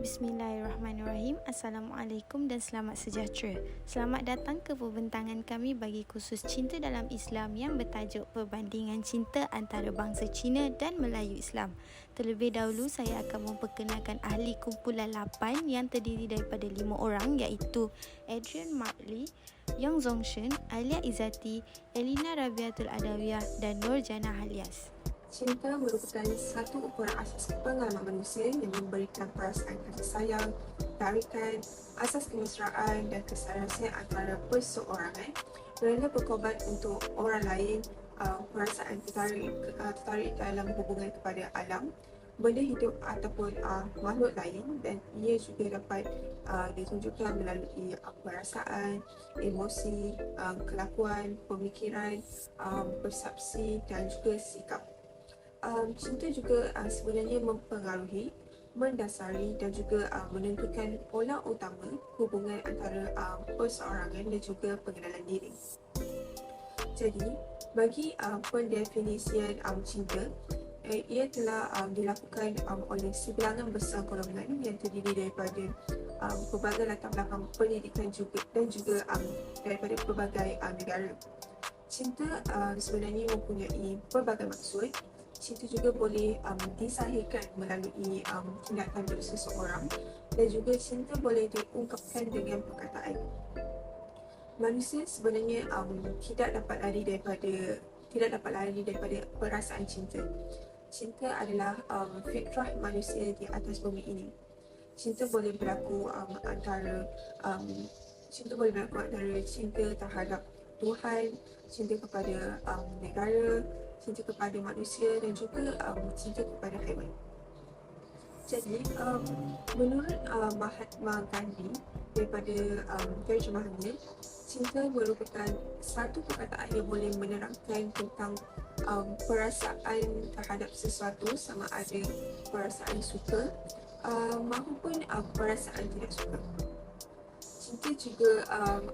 Bismillahirrahmanirrahim. Assalamualaikum dan selamat sejahtera. Selamat datang ke perbentangan kami bagi kursus Cinta dalam Islam yang bertajuk Perbandingan Cinta antara Bangsa Cina dan Melayu Islam. Terlebih dahulu saya akan memperkenalkan ahli kumpulan 8 yang terdiri daripada 5 orang, iaitu Adrian Martley, Yong Zongshen, Alia Izzati, Elina Rabiatul Adawiyah dan Nur Jannah Halias. Cinta merupakan satu ukuran asas pengalaman manusia yang memberikan perasaan kasih sayang, tarikan, asas kemesraan dan keselarasan antara perseorangan kerana berkorban untuk orang lain, perasaan tertarik dalam hubungan kepada alam, benda hidup ataupun makhluk lain, dan ia juga dapat ditunjukkan melalui perasaan, emosi, kelakuan, pemikiran, persepsi dan juga sikap. Cinta juga sebenarnya mempengaruhi, mendasari dan juga menentukan pola utama hubungan antara perseorangan dan juga pengenalan diri. Jadi, bagi pendefinisian cinta, ia telah dilakukan oleh sebilangan besar golongan yang terdiri daripada pelbagai latar belakang pendidikan dan juga daripada pelbagai negara. Cinta sebenarnya mempunyai pelbagai maksud. Cinta juga boleh disahihkan melalui tindakan seseorang, dan juga cinta boleh diungkapkan dengan perkataan. Manusia sebenarnya tidak dapat lari daripada perasaan cinta. Cinta adalah fitrah manusia di atas bumi ini. Cinta boleh berlaku antara cinta terhadap Tuhan, cinta kepada negara, cinta kepada manusia dan juga cinta kepada haiwan. Jadi, menurut Mahatma Gandhi daripada terjemahannya, cinta merupakan satu perkataan yang boleh menerangkan tentang perasaan terhadap sesuatu, sama ada perasaan suka maupun perasaan tidak suka. Cinta juga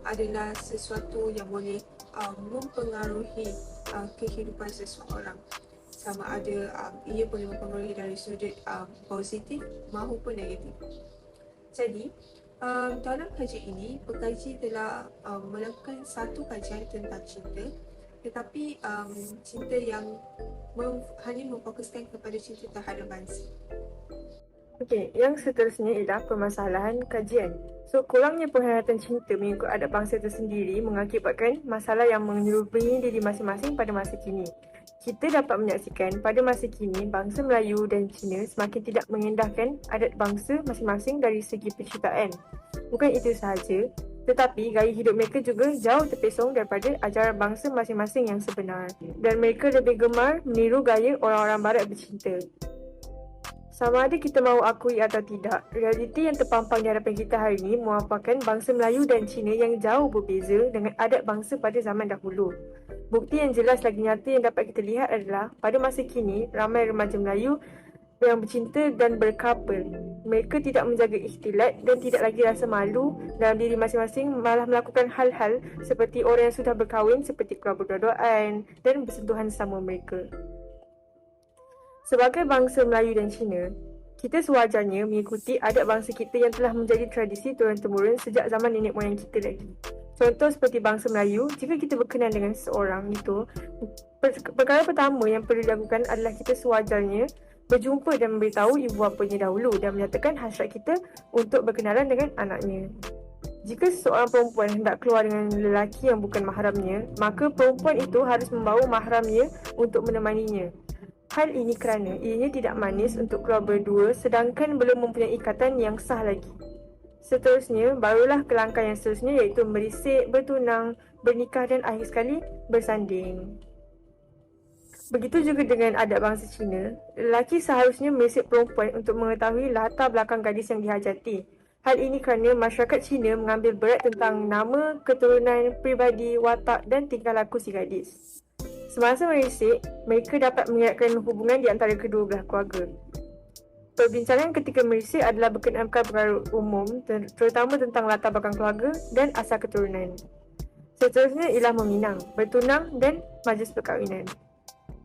adalah sesuatu yang boleh mempengaruhi kehidupan seseorang, sama ada ia boleh mempengaruhi dari sudut positif maupun negatif. Jadi, dalam kajian ini, pengkaji telah melakukan satu kajian tentang cinta, tetapi cinta yang hanya memfokuskan kepada cinta terhadap bangsa. Okey, yang seterusnya ialah permasalahan kajian. So, kurangnya penghayatan cinta mengikut adat bangsa tersendiri mengakibatkan masalah yang menyerupai diri masing-masing pada masa kini. Kita dapat menyaksikan pada masa kini, bangsa Melayu dan Cina semakin tidak mengendahkan adat bangsa masing-masing dari segi penciptaan. Bukan itu sahaja, tetapi gaya hidup mereka juga jauh terpesong daripada ajaran bangsa masing-masing yang sebenar. Dan mereka lebih gemar meniru gaya orang-orang barat bercinta. Sama ada kita mahu akui atau tidak, realiti yang terpampang di hadapan kita hari ini mewafarkan bangsa Melayu dan Cina yang jauh berbeza dengan adat bangsa pada zaman dahulu. Bukti yang jelas lagi nyata yang dapat kita lihat adalah pada masa kini, ramai remaja Melayu yang bercinta dan berkapal. Mereka tidak menjaga ikhtilat dan tidak lagi rasa malu dalam diri masing-masing, malah melakukan hal-hal seperti orang yang sudah berkahwin, seperti keluar berdua-duaan dan bersentuhan sama mereka. Sebagai bangsa Melayu dan Cina, kita sewajarnya mengikuti adat bangsa kita yang telah menjadi tradisi turun-temurun sejak zaman nenek moyang kita lagi. Contoh seperti bangsa Melayu, jika kita berkenan dengan seseorang itu, perkara pertama yang perlu dilakukan adalah kita sewajarnya berjumpa dan memberitahu ibu bapanya dahulu dan menyatakan hasrat kita untuk berkenalan dengan anaknya. Jika seseorang perempuan hendak keluar dengan lelaki yang bukan mahramnya, maka perempuan itu harus membawa mahramnya untuk menemaninya. Hal ini kerana ianya tidak manis untuk keluar berdua sedangkan belum mempunyai ikatan yang sah lagi. Seterusnya, barulah ke langkah yang seterusnya, iaitu merisik, bertunang, bernikah dan akhir sekali bersanding. Begitu juga dengan adat bangsa Cina, lelaki seharusnya merisik perempuan untuk mengetahui latar belakang gadis yang dihajati. Hal ini kerana masyarakat Cina mengambil berat tentang nama, keturunan, pribadi, watak dan tingkah laku si gadis. Semasa merisik, mereka dapat mengeratkan hubungan di antara kedua belah keluarga. Perbincangan ketika merisik adalah berkenaan perkara umum, terutama tentang latar belakang keluarga dan asal keturunan. Seterusnya ialah meminang, bertunang dan majlis perkahwinan.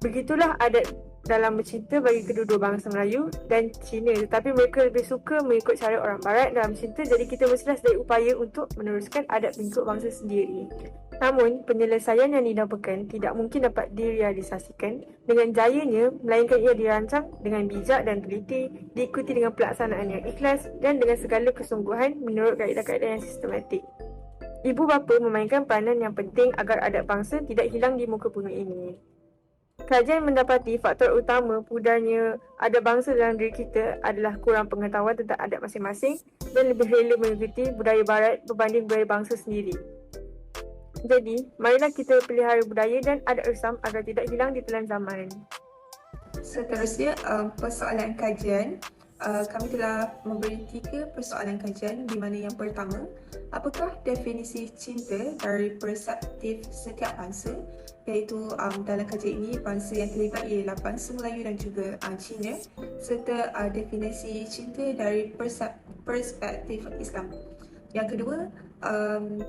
Begitulah adat dalam bercinta bagi kedua-dua bangsa Melayu dan Cina, tetapi mereka lebih suka mengikut cara orang Barat dalam cinta, jadi kita mestilah sedaya upaya untuk meneruskan adat mengikut bangsa sendiri. Namun, penyelesaian yang dinamakan tidak mungkin dapat direalisasikan dengan jayanya, melainkan ia dirancang dengan bijak dan teliti, diikuti dengan pelaksanaan yang ikhlas dan dengan segala kesungguhan menurut kaedah-kaedah yang sistematik. Ibu bapa memainkan peranan yang penting agar adat bangsa tidak hilang di muka bumi ini. Kajian mendapati faktor utama pudarnya adat bangsa dalam diri kita adalah kurang pengetahuan tentang adat masing-masing dan lebih rela mengikuti budaya Barat berbanding budaya bangsa sendiri. Jadi, marilah kita pelihara budaya dan adat Islam agar tidak hilang di telan zaman. Seterusnya, persoalan kajian. Kami telah memberi 3 persoalan kajian di mana yang pertama, apakah definisi cinta dari perspektif setiap bangsa? Iaitu dalam kajian ini, bangsa yang terlibat ialah bangsa Melayu dan juga Cina, serta definisi cinta dari perspektif Islam. Yang kedua,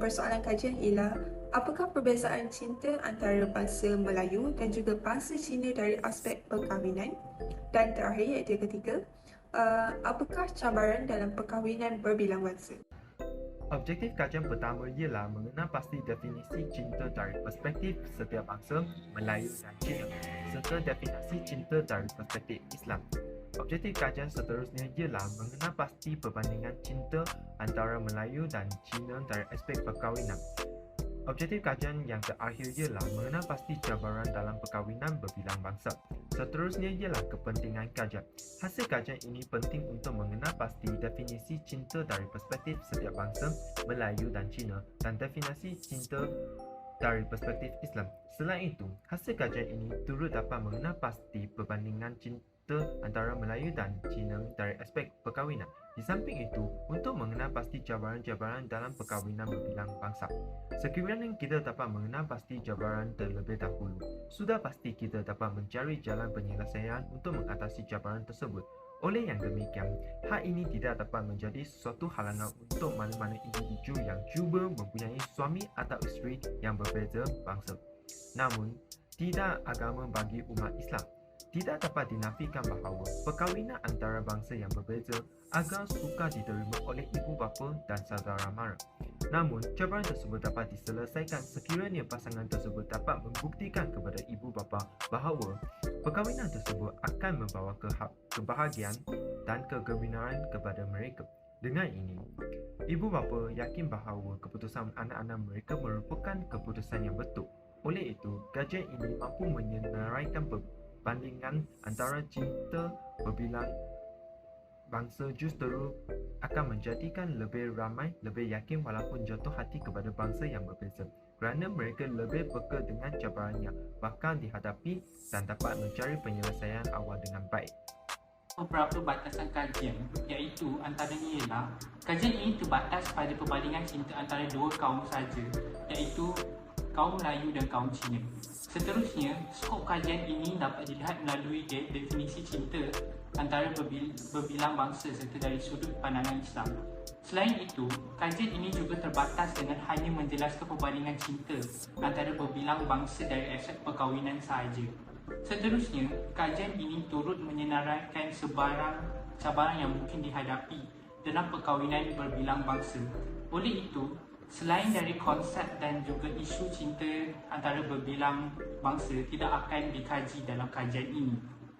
persoalan kajian ialah apakah perbezaan cinta antara bangsa Melayu dan juga bangsa Cina dari aspek perkahwinan? Dan terakhir, iaitu yang ketiga, apakah cabaran dalam perkahwinan berbilang bangsa? Objektif kajian pertama ialah mengenal pasti definisi cinta dari perspektif setiap bangsa Melayu dan Cina serta definisi cinta dari perspektif Islam. Objektif kajian seterusnya ialah mengenal pasti perbandingan cinta antara Melayu dan Cina dari aspek perkahwinan. Objektif kajian yang terakhir ialah mengenal pasti cabaran dalam perkahwinan berbilang bangsa. Seterusnya ialah kepentingan kajian. Hasil kajian ini penting untuk mengenal pasti definisi cinta dari perspektif setiap bangsa Melayu dan Cina dan definisi cinta dari perspektif Islam. Selain itu, hasil kajian ini turut dapat mengenal pasti perbandingan cinta antara Melayu dan Cina dari aspek perkahwinan. Di samping itu, untuk mengenal pasti cabaran-cabaran dalam perkahwinan berbilang bangsa. Sekiranya kita dapat mengenal pasti cabaran terlebih dahulu, sudah pasti kita dapat mencari jalan penyelesaian untuk mengatasi cabaran tersebut. Oleh yang demikian, hal ini tidak dapat menjadi suatu halangan untuk mana-mana individu yang cuba mempunyai suami atau isteri yang berbeza bangsa. Namun, tidak agama bagi umat Islam. Tidak dapat dinafikan bahawa perkahwinan antara bangsa yang berbeza agak sukar diterima oleh ibu bapa dan saudara mara. Namun, cabaran tersebut dapat diselesaikan sekiranya pasangan tersebut dapat membuktikan kepada ibu bapa bahawa perkahwinan tersebut akan membawa kebahagiaan dan kegembiraan kepada mereka. Dengan ini, ibu bapa yakin bahawa keputusan anak-anak mereka merupakan keputusan yang betul. Oleh itu, kajian ini mampu menyenaraikan perbandingan antara cinta berbilang bangsa justru akan menjadikan lebih ramai lebih yakin walaupun jatuh hati kepada bangsa yang berbeza kerana mereka lebih peka dengan cabaran yang bakal dihadapi dan dapat mencari penyelesaian awal dengan baik. Beberapa batasan kajian, iaitu antaranya ialah kajian ini terbatas pada perbandingan cinta antara dua kaum sahaja, iaitu kaum Melayu dan kaum Cina. Seterusnya, skop kajian ini dapat dilihat melalui definisi cinta antara berbilang bangsa serta dari sudut pandangan Islam. Selain itu, kajian ini juga terbatas dengan hanya menjelaskan perbandingan cinta antara berbilang bangsa dari aspek perkahwinan sahaja. Seterusnya, kajian ini turut menyenaraikan sebarang cabaran yang mungkin dihadapi dalam perkahwinan berbilang bangsa. Oleh itu, selain dari konsep dan juga isu cinta antara berbilang bangsa tidak akan dikaji dalam kajian ini.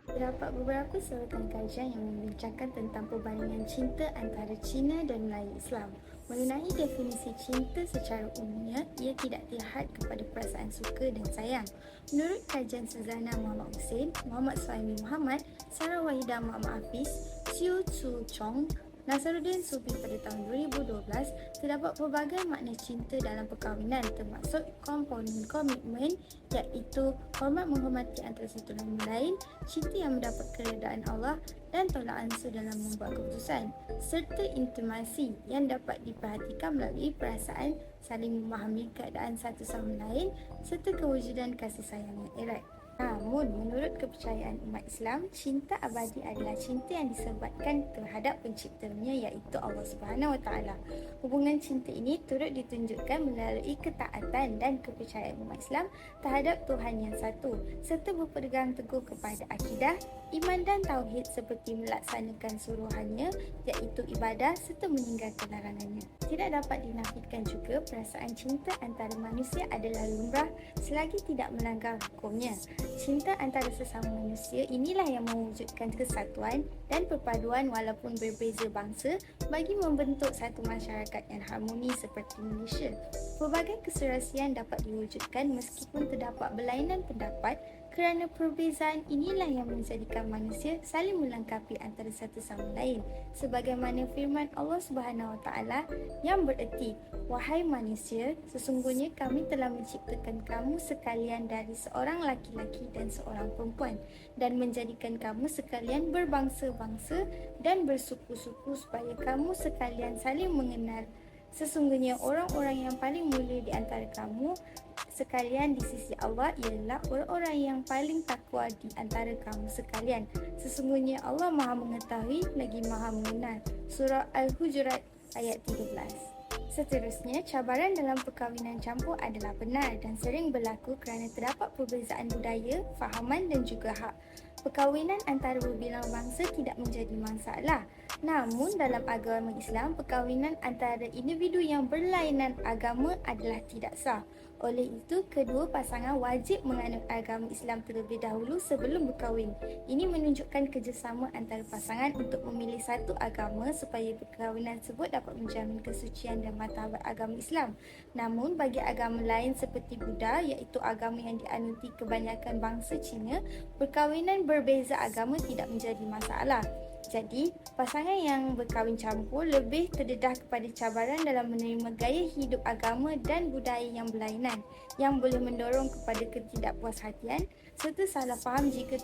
Terdapat beberapa sorotan kajian yang membincangkan tentang perbandingan cinta antara Cina dan Melayu Islam. Mengenai definisi cinta secara umumnya, ia tidak dilihat kepada perasaan suka dan sayang. Menurut kajian Suzana Muhammad Hussein, Muhammad Suhaimi Muhammad, Sarah Wahidah Muhammad Hafiz, Siu Tzu Chong, Nasaruddin Sufi pada tahun 2012, terdapat pelbagai makna cinta dalam perkahwinan termasuk komponen komitmen iaitu hormat menghormati antara satu dan lain, cinta yang mendapat keredaan Allah dan tolak ansur dalam membuat keputusan, serta intimasi yang dapat diperhatikan melalui perasaan saling memahami keadaan satu sama lain serta kewujudan kasih sayang yang erat. Namun, menurut kepercayaan umat Islam, cinta abadi adalah cinta yang disebatkan terhadap penciptanya iaitu Allah Subhanahu Wa Taala. Hubungan cinta ini turut ditunjukkan melalui ketaatan dan kepercayaan umat Islam terhadap Tuhan yang satu serta berpegang teguh kepada akidah, iman dan tauhid seperti melaksanakan suruhannya iaitu ibadah serta meninggalkan larangannya. Tidak dapat dinafikan juga perasaan cinta antara manusia adalah lumrah selagi tidak melanggar hukumnya. Cinta antara sesama manusia inilah yang mewujudkan kesatuan dan perpaduan walaupun berbeza bangsa bagi membentuk satu masyarakat yang harmoni seperti Malaysia. Pelbagai keserasian dapat diwujudkan meskipun terdapat berlainan pendapat kerana perbezaan inilah yang menjadikan manusia saling melengkapi antara satu sama lain. Sebagaimana firman Allah Subhanahu Wa Taala yang bererti, "Wahai manusia, sesungguhnya kami telah menciptakan kamu sekalian dari seorang laki-laki dan seorang perempuan dan menjadikan kamu sekalian berbangsa-bangsa dan bersuku-suku supaya kamu sekalian saling mengenal. Sesungguhnya orang-orang yang paling mulia di antara kamu sekalian di sisi Allah ialah orang-orang yang paling takwa di antara kamu sekalian. Sesungguhnya Allah Maha mengetahui lagi Maha mengenal." Surah Al-Hujurat ayat 13. Seterusnya, cabaran dalam perkahwinan campur adalah benar dan sering berlaku kerana terdapat perbezaan budaya, fahaman dan juga hak. Perkahwinan antara berbilang bangsa tidak menjadi masalah. Namun, dalam agama Islam, perkahwinan antara individu yang berlainan agama adalah tidak sah. Oleh itu, kedua pasangan wajib menganut agama Islam terlebih dahulu sebelum berkahwin. Ini menunjukkan kerjasama antara pasangan untuk memilih satu agama supaya perkahwinan tersebut dapat menjamin kesucian dan martabat agama Islam. Namun, bagi agama lain seperti Buddha, iaitu agama yang dianuti kebanyakan bangsa Cina, perkahwinan berbeza agama tidak menjadi masalah. Jadi, pasangan yang berkahwin campur lebih terdedah kepada cabaran dalam menerima gaya hidup agama dan budaya yang berlainan yang boleh mendorong kepada ketidakpuashatian serta salah faham jika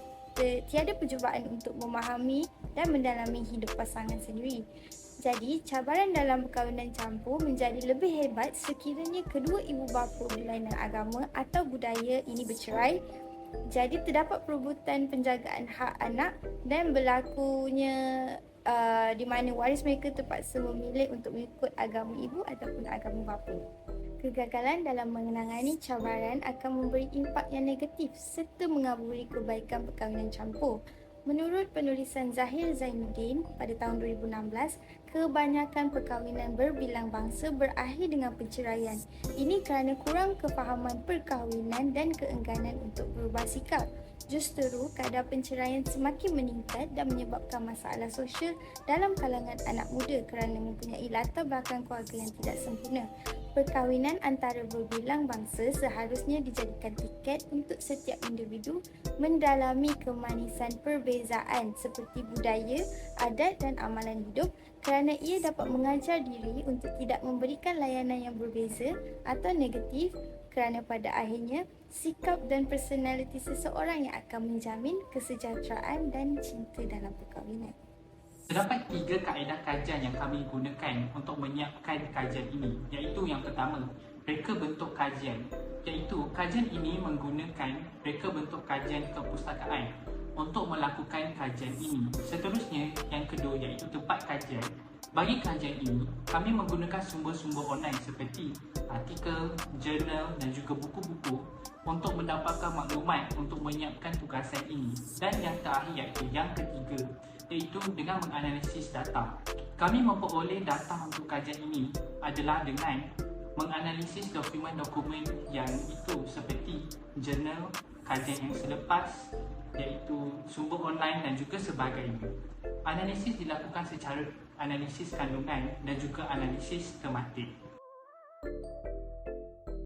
tiada percubaan untuk memahami dan mendalami hidup pasangan sendiri. Jadi, cabaran dalam perkahwinan campur menjadi lebih hebat sekiranya kedua ibu bapa berlainan agama atau budaya ini bercerai. Jadi terdapat perebutan penjagaan hak anak dan berlakunya di mana waris mereka terpaksa memilih untuk mengikut agama ibu ataupun agama bapa. Kegagalan dalam menangani cabaran akan memberi impak yang negatif serta mengaburi kebaikan perkahwinan campur. Menurut penulisan Zahir Zainuddin pada tahun 2016, kebanyakan perkahwinan berbilang bangsa berakhir dengan perceraian. Ini kerana kurang kefahaman perkahwinan dan keengganan untuk berubah sikap. Justru, kadar perceraian semakin meningkat dan menyebabkan masalah sosial dalam kalangan anak muda kerana mempunyai latar belakang keluarga yang tidak sempurna. Perkahwinan antara berbilang bangsa seharusnya dijadikan tiket untuk setiap individu mendalami kemanisan perbezaan seperti budaya, adat dan amalan hidup kerana ia dapat mengajar diri untuk tidak memberikan layanan yang berbeza atau negatif kerana pada akhirnya sikap dan personaliti seseorang yang akan menjamin kesejahteraan dan cinta dalam perkahwinan. Terdapat 3 kaedah kajian yang kami gunakan untuk menyiapkan kajian ini, iaitu yang pertama, reka bentuk kajian, iaitu kajian ini menggunakan reka bentuk kajian kepustakaan untuk melakukan kajian ini. Seterusnya, yang kedua iaitu tempat kajian. Bagi kajian ini, kami menggunakan sumber-sumber online seperti artikel, jurnal dan juga buku-buku untuk mendapatkan maklumat untuk menyiapkan tugasan ini. Dan yang terakhir iaitu yang ketiga, iaitu dengan menganalisis data. Kami memperoleh data untuk kajian ini adalah dengan menganalisis dokumen-dokumen yang itu seperti jurnal, kajian yang selepas, iaitu sumber online dan juga sebagainya. Analisis dilakukan secara analisis kandungan dan juga analisis tematik.